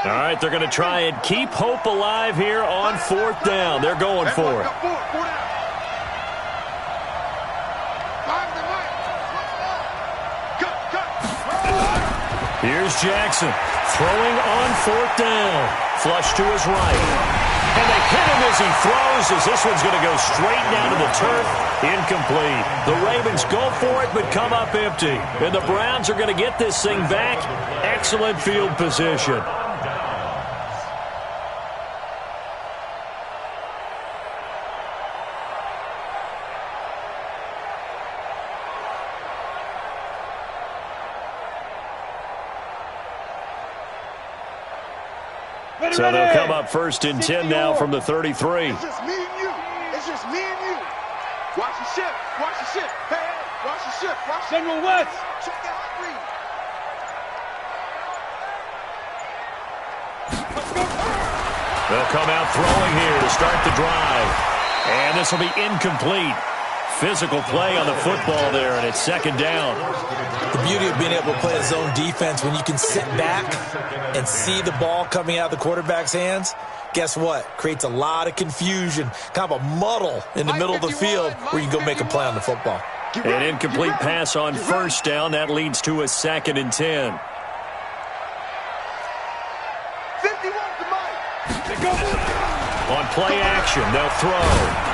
All right, they're going to try and keep hope alive here on fourth down. They're going for it. Here's Jackson throwing on fourth down. Flush to his right. And they hit him as he throws, as this one's going to go straight down to the turf. Incomplete. The Ravens go for it but come up empty. And the Browns are going to get this thing back. Excellent field position. So they'll come up first and 10 now from the 33. It's just me and you. It's just me and you. Watch the shift. Watch the shift. Hey, hey, watch the shift. Watch General West. Check the hot read. They'll come out throwing here to start the drive. And this will be incomplete. Physical play on the football there, and it's second down. The beauty of being able to play a zone defense when you can sit back and see the ball coming out of the quarterback's hands, guess what? Creates a lot of confusion, kind of a muddle in the middle of the field where you can go make a play on the football. An incomplete pass on first down. That leads to a 2nd and 10. 51 to Mike. On play action, they'll throw.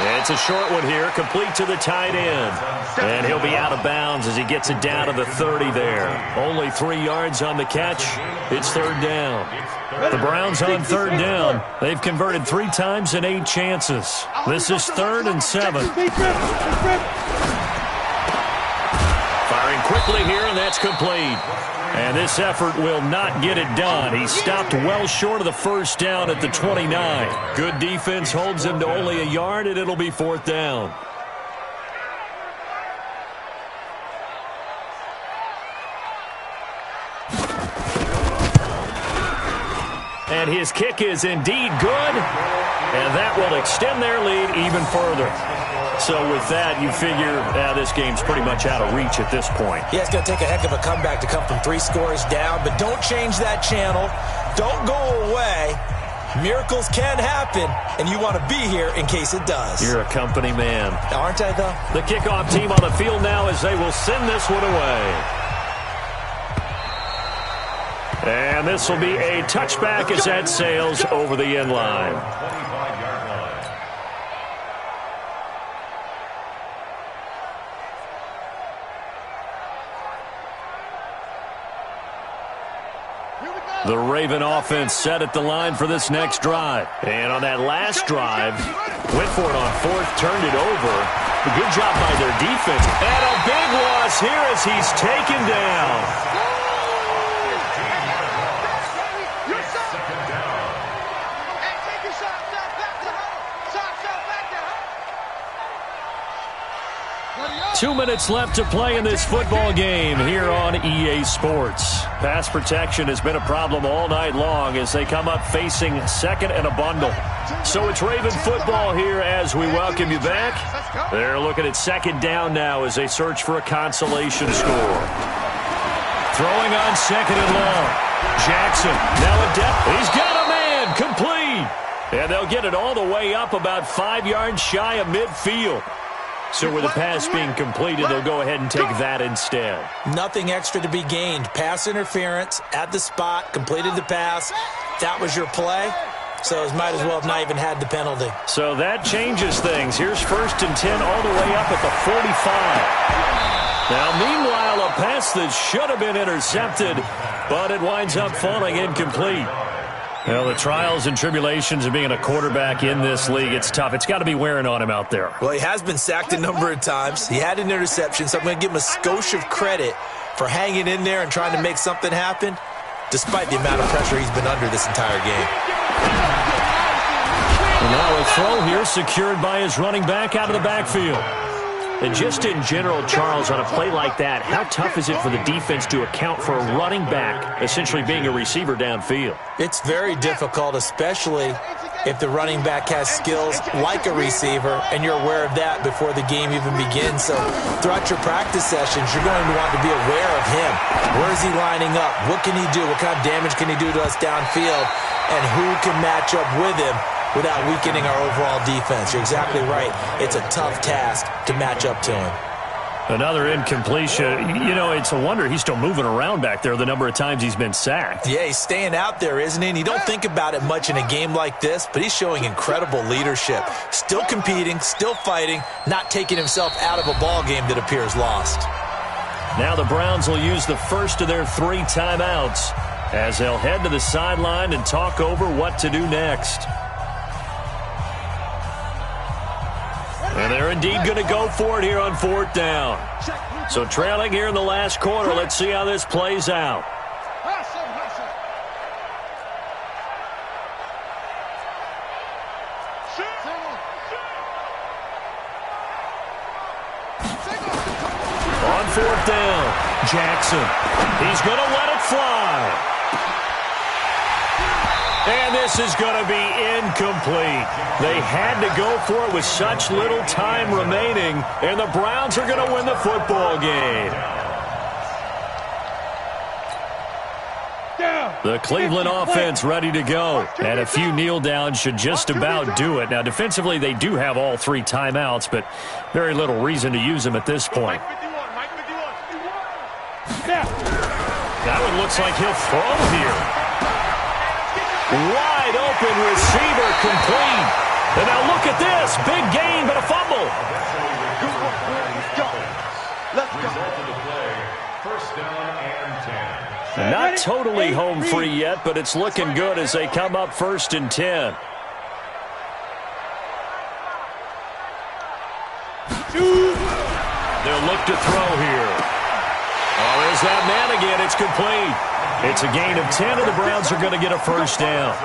It's a short one here, complete to the tight end. And he'll be out of bounds as he gets it down to the 30 there. Only 3 yards on the catch. It's third down. The Browns on third down. They've converted 3 times in 8 chances. This is 3rd and 7. Firing quickly here, and that's complete. And this effort will not get it done. He stopped well short of the first down at the 29. Good defense holds him to only a yard, and it'll be fourth down. And his kick is indeed good, and that will extend their lead even further. So with that, you figure this game's pretty much out of reach at this point. Yeah, it's going to take a heck of a comeback to come from 3 scores down, but don't change that channel. Don't go away. Miracles can happen, and you want to be here in case it does. You're a company man. Aren't I, though? The kickoff team on the field now as they will send this one away. And this will be a touchback as that sails over the end line. The Raven offense set at the line for this next drive. And on that last drive, went for it on fourth, turned it over. A good job by their defense. And a big loss here as he's taken down. 2 minutes left to play in this football game here on EA Sports. Pass protection has been a problem all night long as they come up facing second and a bundle. So it's Raven football here as we welcome you back. They're looking at second down now as they search for a consolation score. Throwing on second and long. Jackson now in depth. He's got a man complete. And they'll get it all the way up about 5 yards shy of midfield. So with the pass being completed, they'll go ahead and take that instead. Nothing extra to be gained. Pass interference at the spot, completed the pass. That was your play. So it might as well have not even had the penalty. So that changes things. Here's 1st and 10 all the way up at the 45. Now, meanwhile, a pass that should have been intercepted, but it winds up falling incomplete. Well, the trials and tribulations of being a quarterback in this league, it's tough. It's got to be wearing on him out there. Well, he has been sacked a number of times. He had an interception, so I'm going to give him a skosh of credit for hanging in there and trying to make something happen, despite the amount of pressure he's been under this entire game. And now a throw here secured by his running back out of the backfield. And just in general, Charles, on a play like that, how tough is it for the defense to account for a running back essentially being a receiver downfield? It's very difficult, especially if the running back has skills like a receiver, and you're aware of that before the game even begins. So throughout your practice sessions, you're going to want to be aware of him. Where is he lining up? What can he do? What kind of damage can he do to us downfield? And who can match up with him without weakening our overall defense? You're exactly right. It's a tough task to match up to him. Another incompletion. You know, it's a wonder he's still moving around back there the number of times he's been sacked. Yeah, he's staying out there, isn't he? And you don't think about it much in a game like this, but he's showing incredible leadership. Still competing, still fighting, not taking himself out of a ball game that appears lost. Now the Browns will use the first of their 3 timeouts as they'll head to the sideline and talk over what to do next. And they're indeed going to go for it here on 4th down. So trailing here in the last quarter, let's see how this plays out. On 4th down, Jackson. He's going to let it fly. And this is going to be incomplete. They had to go for it with such little time remaining, and the Browns are going to win the football game. The Cleveland offense ready to go, and a few kneel downs should just about do it. Now, defensively, they do have all 3 timeouts, but very little reason to use them at this point. That one looks like he'll throw here. Wide open receiver complete. And now look at this. Big gain, but a fumble. And not totally home free yet, but it's looking good as they come up 1st and 10. They'll look to throw here. Oh, there's that man again. It's complete. It's a gain of 10, and the Browns are going to get a 1st down.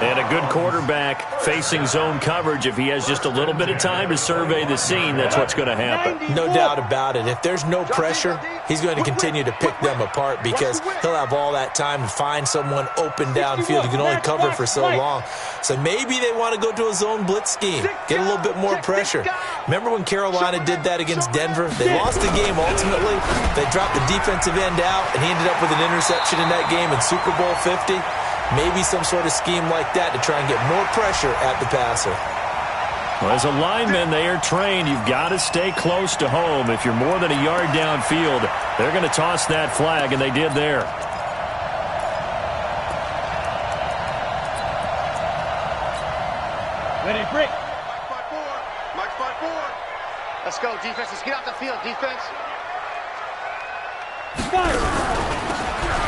And a good quarterback facing zone coverage. If he has just a little bit of time to survey the scene, that's what's going to happen. No doubt about it. If there's no pressure, he's going to continue to pick them apart because he'll have all that time to find someone open downfield. You can only cover for so long. So maybe they want to go to a zone blitz scheme, get a little bit more pressure. Remember when Carolina did that against Denver? They lost the game ultimately. They dropped the defensive end out, and he ended up with an interception in that game in Super Bowl 50. Maybe some sort of scheme like that to try and get more pressure at the passer. Well, as a lineman, they are trained. You've got to stay close to home. If you're more than a yard downfield, they're going to toss that flag, and they did there. Ready, break. Mike 5-4. Let's go, defense. Let's get out the field, defense.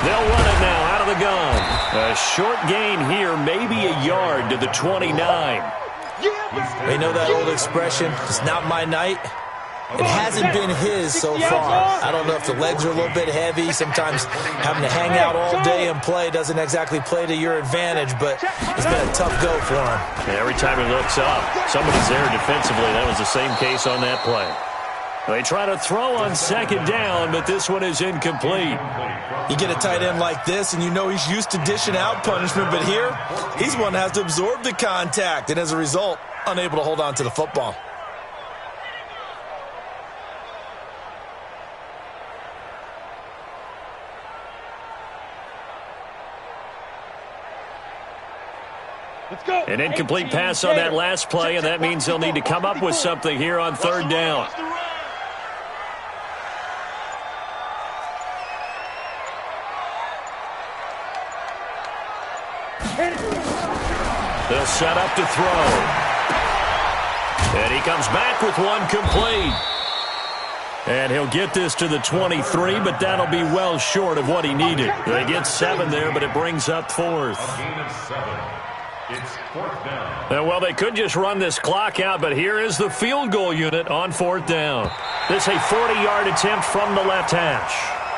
They'll run it now out of the gun. A short gain here, maybe a yard to the 29. They know that old expression, it's not my night. It hasn't been his so far. I don't know if the legs are a little bit heavy. Sometimes having to hang out all day and play doesn't exactly play to your advantage, but it's been a tough go for him. And every time he looks up, somebody's there defensively. That was the same case on that play. They try to throw on second down, but this one is incomplete. You get a tight end like this, and you know he's used to dishing out punishment, but here, he's one that has to absorb the contact, and as a result, unable to hold on to the football. An incomplete pass on that last play, and that means they'll need to come up with something here on third down. They'll set up to throw. And he comes back with one complete. And he'll get this to the 23, but that'll be well short of what he needed. They get 7 there, but it brings up 4th. A gain of 7. It's 4th down. Well, they could just run this clock out, but here is the field goal unit on 4th down. This a 40-yard attempt from the left hash.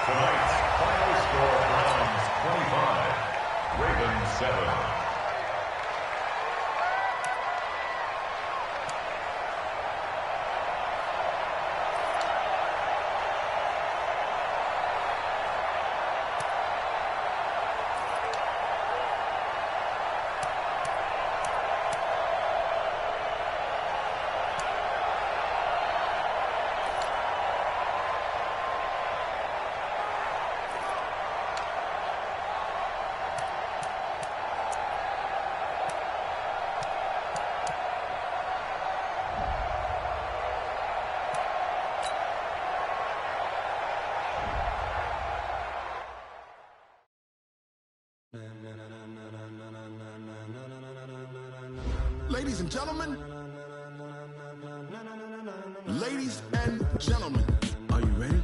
Tonight's final score, Browns 25, Ravens 7. Ladies and gentlemen, are you ready?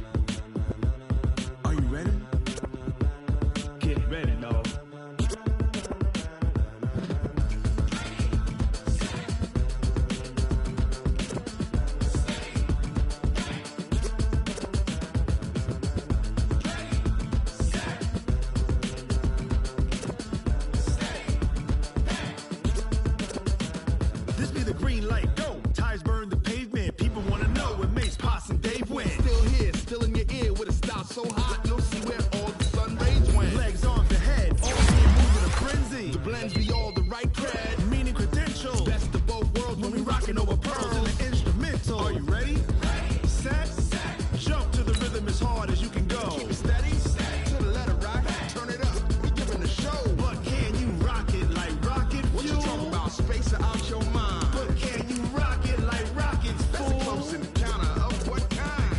Are you ready? Get ready, dog. This be the green light, go. Tires burn the pavement. People want to know where Mace, Potts, and Dave went. Still here, still in your ear with a style so hot, you'll see where all the sun rays went. Legs on the head, all being moved in a frenzy. The blends be all the right cred, meaning credentials. Best of both worlds when we rocking over pearls in the instrumental. Are you ready? Set, jump to the rhythm as hard as you can go. Keep it steady, to the letter right. Turn it up, we giving the show. But can you rock it like rocket fuel? What you talking about? Space out your mind. But can you rock it like rockets, fool? That's a close encounter of what kind?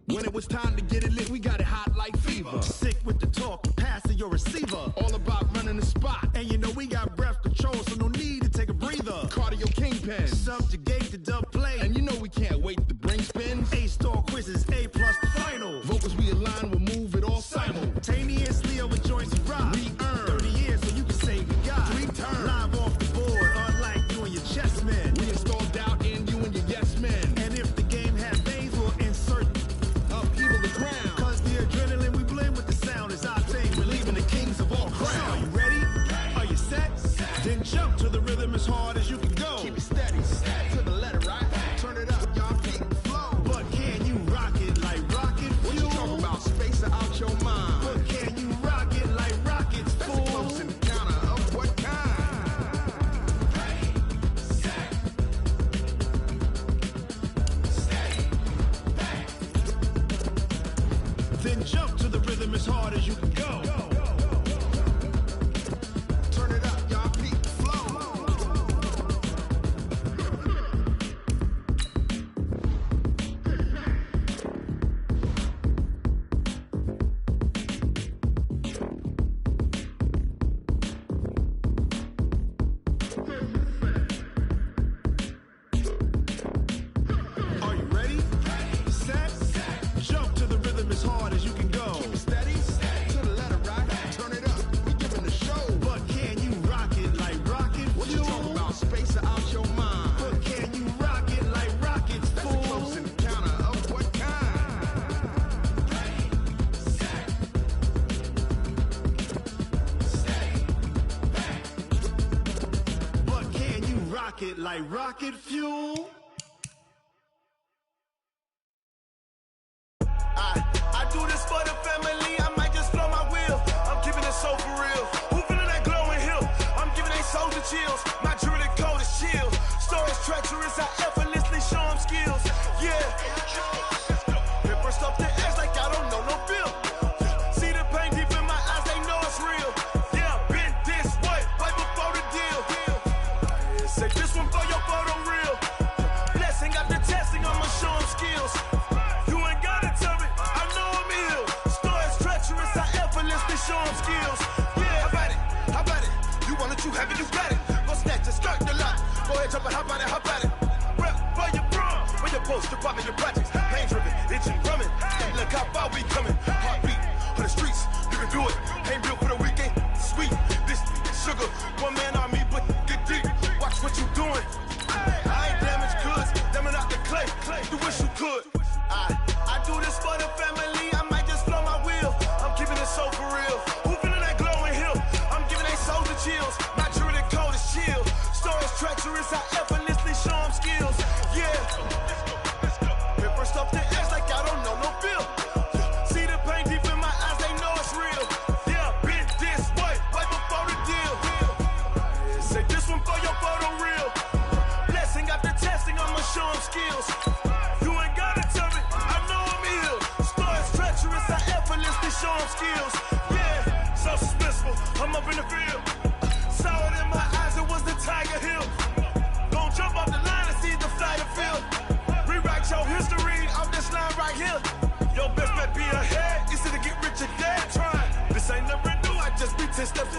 When it was time to get it lit, we got it hot like fever. Sick with the talk, pass to your receiver. All about running the spot. And you know we got breath control, so no need to take a breather. Cardio kingpin, subjugate the dub play. And you know we can't wait to bring spins. A-star quizzes, A+ the final. Vocals we align, we'll move it all simultaneously over joints and rock. We earn 30 years so you can say we got 3 turns. Live off the board, unlike you and your chess men. We install doubt in you and your yes men. And if the game has veins, we'll insert upheaval the crown. Cause the adrenaline we blend with the sound is our thing. We're leaving the kings of all crowns. So are you ready? Are you set? Then jump to the rhythm as hard as you can go. Keep it steady, to the letter right. Turn it up, y'all keep it flow. But can you rock it like rocket fuel? What you talking about? Space out your mind. But can you rock it like rockets, fool? That's a close encounter of what kind? Then jump to the rhythm as hard as you can go. Turn it up, y'all keep it flow. pocket like rocket fuel. I do this for the family, I might just blow my wheel. I'm keeping it so for real. Who feeling that glowing hill? I'm giving they soldier chills. My jewelry cold is chill. Stories treacherous, I effortlessly show them skills. Yeah. It burst off the edge like I don't know no feel. See the pain deep in my eyes, they know it's real. Yeah, been this way, right before the deal. Say this one for your photo real. Blessing after testing, I'ma show them skills. You ain't gotta tell me, I know I'm ill. Stories treacherous, I effortlessly show them skills. Yeah, how about it? How about it? You want it, you have it, you got it. Go snatch it, skirt the lot. Go ahead, jump it, how about it? How about it? Rep for your bro, when your post, you're popping your projects. Pain driven, itching, drumming. Look how far we coming. Heartbeat on the streets, you can do it. Ain't built for the weekend. Sweet, this sugar, one man army, but get deep. Watch what you doing. I ain't damaged goods, damn it out the clay. You wish you could. I do this for the family, I might just blow my wheel. I'm keeping it so for real. Who feeling that glowing hill? I'm giving they soldier chills. My jewelry cold is chill. Stories treacherous, I effortlessly show them skills. Yeah. It burst off the edge like I don't know no feel. See the pain deep in my eyes, they know it's real. Yeah, been this way, right before the deal. Say this one for your photo real. Blessing after testing, I'ma show them skills. You ain't gotta tell me, I know I'm ill. Stories treacherous, I effortlessly show them skills. Yeah, so suspenseful, I'm up in the field. Saw it in my eyes, it was the Tiger Hill. Gon' jump off the line and see the fly the field. Rewrite your history off this line right here. Your best bet be ahead, easy to get rich or dead trying. This ain't never new, I just be 10 steps